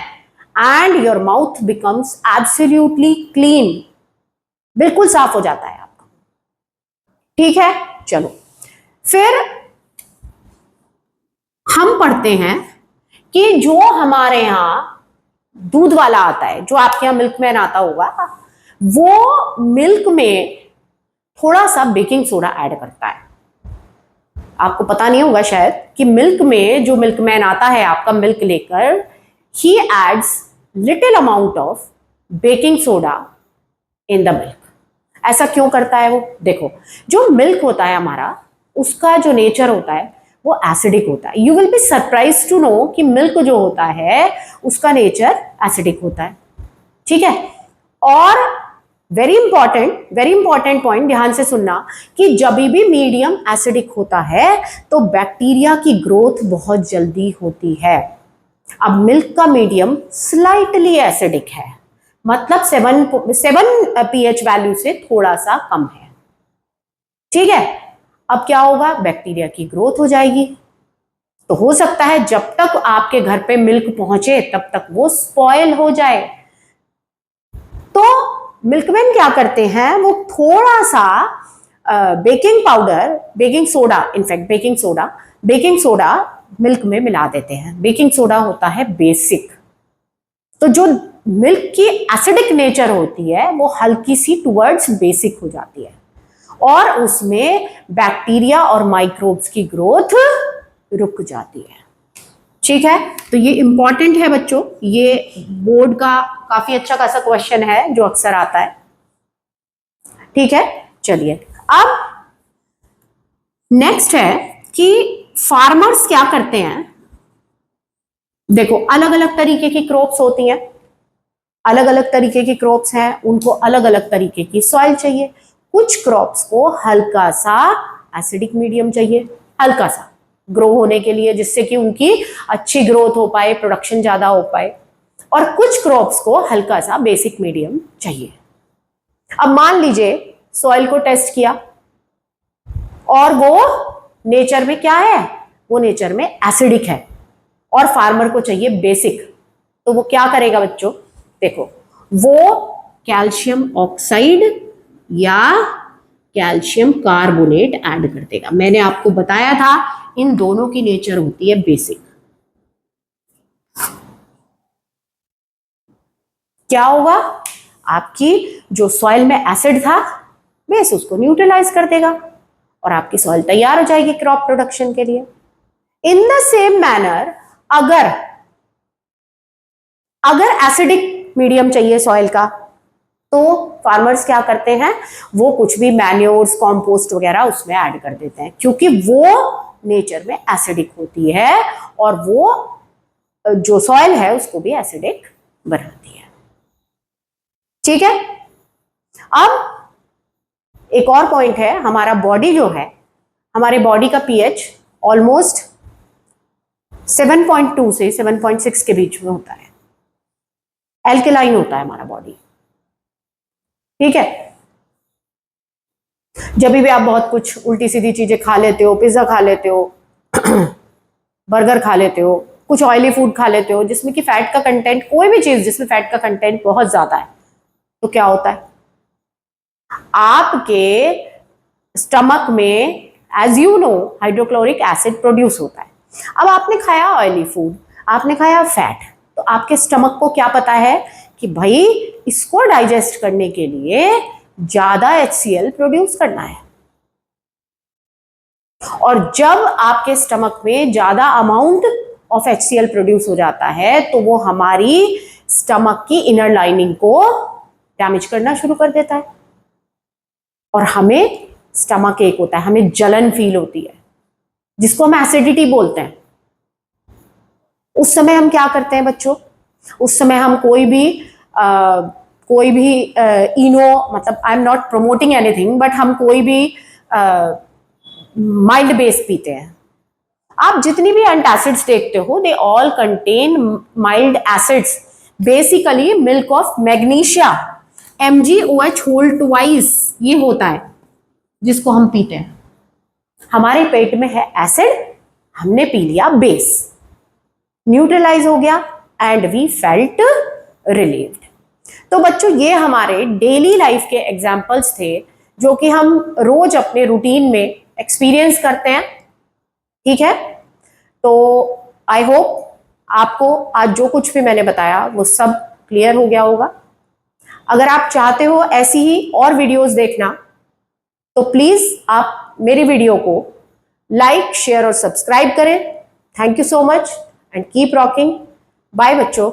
and your mouth becomes absolutely clean, बिल्कुल साफ हो जाता है आपका, ठीक है। चलो फिर हम पढ़ते हैं कि जो हमारे यहां दूध वाला आता है, जो आपके यहां मिल्कमैन आता होगा, वो मिल्क में थोड़ा सा बेकिंग सोडा ऐड करता है। आपको पता नहीं होगा शायद कि मिल्क में जो मिल्कमैन आता है आपका मिल्क लेकर, he adds little amount of baking soda in the milk. ऐसा क्यों करता है वो, देखो जो मिल्क होता है हमारा, उसका जो नेचर होता है वो एसिडिक होता है। You will be surprise to know कि मिल्क जो होता है उसका नेचर एसिडिक होता है, ठीक है। और वेरी इंपॉर्टेंट पॉइंट ध्यान से सुनना कि जब भी मीडियम एसिडिक होता है तो बैक्टीरिया की ग्रोथ बहुत जल्दी होती है। अब मिल्क का मीडियम स्लाइटली एसिडिक है, मतलब 7 पीएच वैल्यू से थोड़ा सा कम है, ठीक है। अब क्या होगा, बैक्टीरिया की ग्रोथ हो जाएगी, तो हो सकता है जब तक आपके घर पे मिल्क पहुंचे तब तक वो स्पॉयल हो जाए। तो मिल्कमैन क्या करते हैं, वो थोड़ा सा baking powder, baking soda milk में मिला देते हैं। बेकिंग सोडा होता है बेसिक, तो जो मिल्क की एसिडिक नेचर होती है वो हल्की सी टुवर्ड्स बेसिक हो जाती है और उसमें बैक्टीरिया और माइक्रोब्स की ग्रोथ रुक जाती है, ठीक है। तो ये इंपॉर्टेंट है बच्चों, ये बोर्ड का काफी अच्छा खासा क्वेश्चन है जो अक्सर आता है, ठीक है। चलिए अब नेक्स्ट है कि फार्मर्स क्या करते हैं। देखो अलग अलग तरीके की क्रॉप्स होती हैं, अलग अलग तरीके की क्रॉप्स हैं, उनको अलग अलग तरीके की सॉइल चाहिए। कुछ क्रॉप्स को हल्का सा एसिडिक मीडियम चाहिए, हल्का सा ग्रो होने के लिए, जिससे कि उनकी अच्छी ग्रोथ हो पाए, प्रोडक्शन ज्यादा हो पाए। और कुछ क्रॉप्स को हल्का सा बेसिक मीडियम चाहिए। अब मान लीजिए सॉइल को टेस्ट किया और वो नेचर में क्या है, वो नेचर में एसिडिक है और फार्मर को चाहिए बेसिक, तो वो क्या करेगा बच्चों, देखो वो कैल्शियम ऑक्साइड या कैल्शियम कार्बोनेट ऐड कर देगा। मैंने आपको बताया था इन दोनों की नेचर होती है बेसिक। क्या होगा, आपकी जो सॉइल में एसिड था बेस उसको न्यूट्रलाइज कर देगा और आपकी सॉइल तैयार हो जाएगी क्रॉप प्रोडक्शन के लिए। इन द सेम मैनर अगर एसिडिक मीडियम चाहिए सॉइल का तो फार्मर्स क्या करते हैं, वो कुछ भी मैन्योर्स, कॉम्पोस्ट वगैरह उसमें ऐड कर देते हैं, क्योंकि वो नेचर में एसिडिक होती है और वो जो सॉइल है उसको भी एसिडिक बनाती है। ठीक है। अब एक और पॉइंट है, हमारा बॉडी जो है, हमारे बॉडी का पीएच ऑलमोस्ट 7.2 से 7.6 के बीच में होता है, एल्केलाइन होता है हमारा बॉडी। ठीक है। जब भी आप बहुत कुछ उल्टी सीधी चीजें खा लेते हो, पिज्जा खा लेते हो, बर्गर खा लेते हो, कुछ ऑयली फूड खा लेते हो जिसमें कि फैट का कंटेंट, कोई भी चीज जिसमें फैट का कंटेंट बहुत ज्यादा है, तो क्या होता है, आपके स्टमक में as you know hydrochloric acid produce होता है। अब आपने खाया ऑयली फूड, आपने खाया फैट, तो आपके स्टमक को क्या पता है कि भाई इसको डाइजेस्ट करने के लिए ज्यादा HCl प्रोड्यूस करना है। और जब आपके स्टमक में ज्यादा अमाउंट ऑफ HCl प्रोड्यूस हो जाता है तो वो हमारी स्टमक की इनर लाइनिंग को डैमेज करना शुरू कर देता है और हमें स्टमक एक होता है, हमें जलन फील होती है जिसको हम एसिडिटी बोलते हैं। उस समय हम क्या करते हैं बच्चों, उस समय हम कोई भी इनो, मतलब I am not promoting anything, but हम कोई भी माइल्ड बेस पीते हैं। आप जितनी भी एंटासिड्स देखते हो they all contain mild acids, basically milk of magnesia, MgOH whole twice ये होता है जिसको हम पीते हैं। हमारे पेट में है एसिड, हमने पी लिया बेस, न्यूट्रलाइज हो गया एंड वी फेल्ट रिलीव्ड। तो बच्चों ये हमारे डेली लाइफ के एग्जाम्पल्स थे जो कि हम रोज अपने रूटीन में एक्सपीरियंस करते हैं। ठीक है। तो आई होप आपको आज जो कुछ भी मैंने बताया वो सब क्लियर हो गया होगा। अगर आप चाहते हो ऐसी ही और वीडियोस देखना तो प्लीज आप मेरी वीडियो को लाइक, शेयर और सब्सक्राइब करें। Thank you so much and keep rocking. Bye बच्चों।